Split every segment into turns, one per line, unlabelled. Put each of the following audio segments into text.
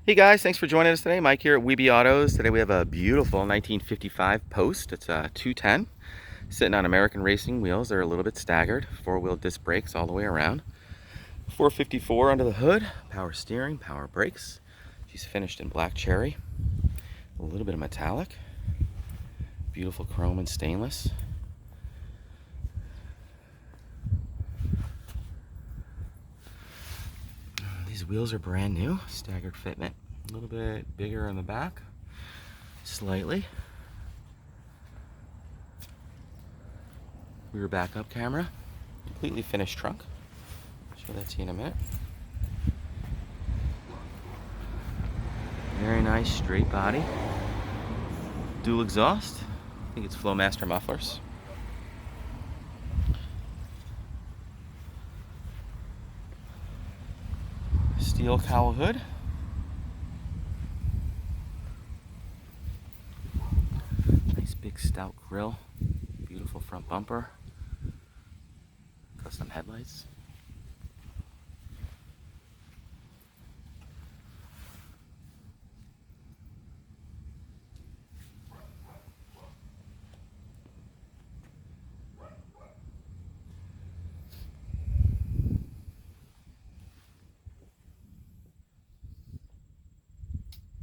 Hey guys, thanks for joining us today. Mike here at Weeby Autos. Today we have a beautiful 1955 Post. It's a 210, sitting on American racing wheels. They're a little bit staggered, four-wheel disc brakes all the way around. 454 under the hood, power steering, power brakes. She's finished in black cherry, a little bit of metallic, beautiful chrome and stainless. These wheels are brand new, staggered fitment. A little bit bigger in the back, slightly. Rear backup camera, completely finished trunk. Show that to you in a minute. Very nice straight body. Dual exhaust. I think it's Flowmaster mufflers. Steel cowl hood. Nice big stout grille. Beautiful front bumper. Custom headlights.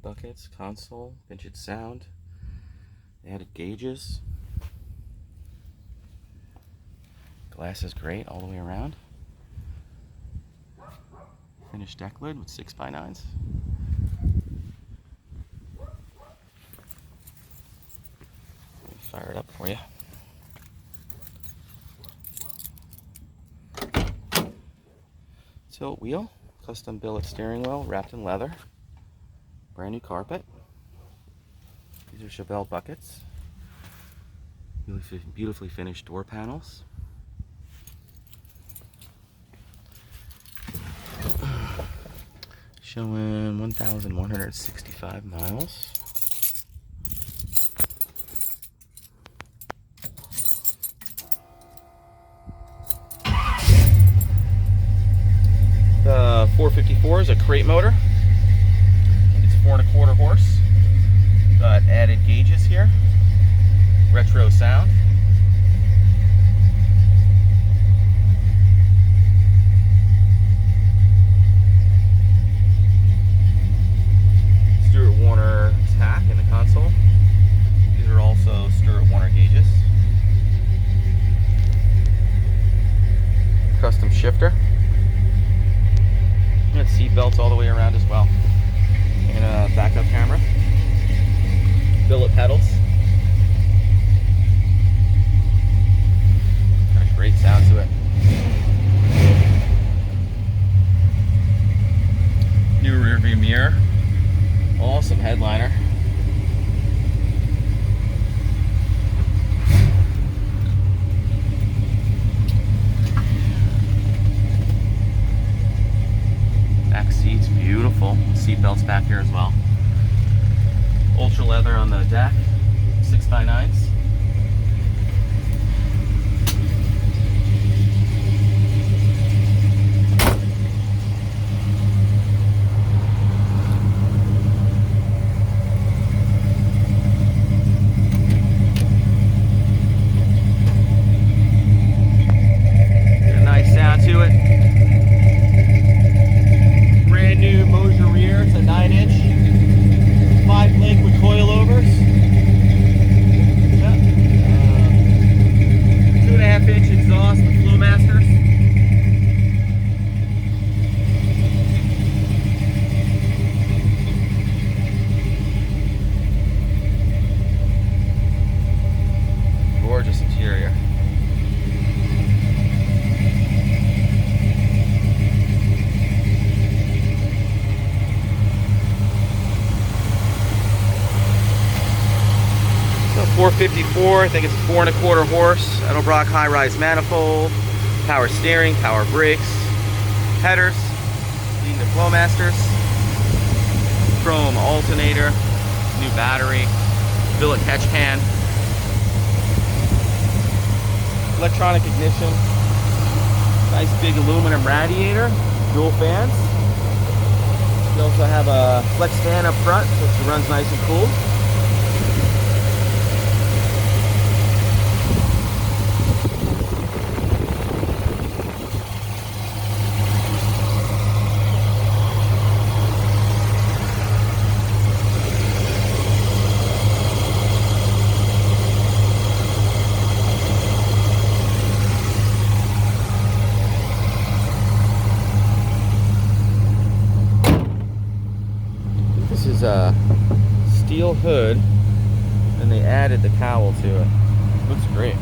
Buckets, console, vintage sound, added gauges. Glass is great all the way around. Finished deck lid with 6x9s. Fire it up for you. Tilt wheel, custom billet steering wheel wrapped in leather. Brand new carpet. These are Seatbelt buckets. Beautifully finished door panels. Showing 1,165 miles. The 454 is a crate motor. 4¼ horse. Got added gauges here. Retro sound. Stewart Warner tack in the console. These are also Stewart Warner gauges. Custom shifter. And seatbelts all the way around as well. And a backup camera. Billet Pedals. Got a great sound to it. New rear view mirror. Awesome headliner. Back seats, beautiful. Seatbelts back here as well. Ultra leather on the deck, 6x9s. Got a nice sound to it. Brand new Moser rear, it's a 9-inch, 5-link with coil-overs. Yeah. 2.5-inch exhaust with Flowmasters. Gorgeous interior. So 454, I think it's 4¼ horse, Edelbrock high-rise manifold, power steering, power brakes, headers, leading to Flowmasters, chrome alternator, new battery, billet catch can, electronic ignition, nice big aluminum radiator, dual fans. also have a flex fan up front, so it runs nice and cool. This is a steel hood, and they added the cowl to it. Looks great.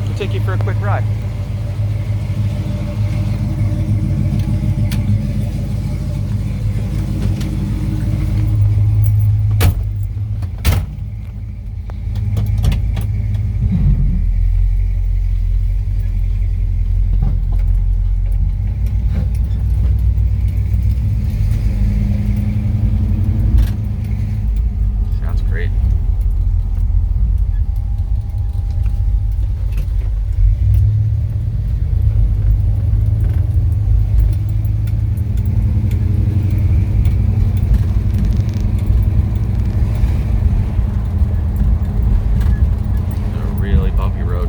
We'll take you for a quick ride. Great. It's a really bumpy road.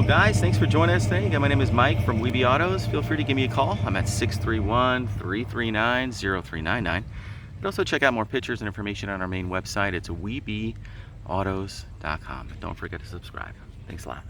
Guys, thanks for joining us today. Again, my name is Mike from Weeby Autos. Feel free to give me a call. I'm at 631-339-0399. You can also check out more pictures and information on our main website. It's weebyautos.com. Don't forget to subscribe. Thanks a lot.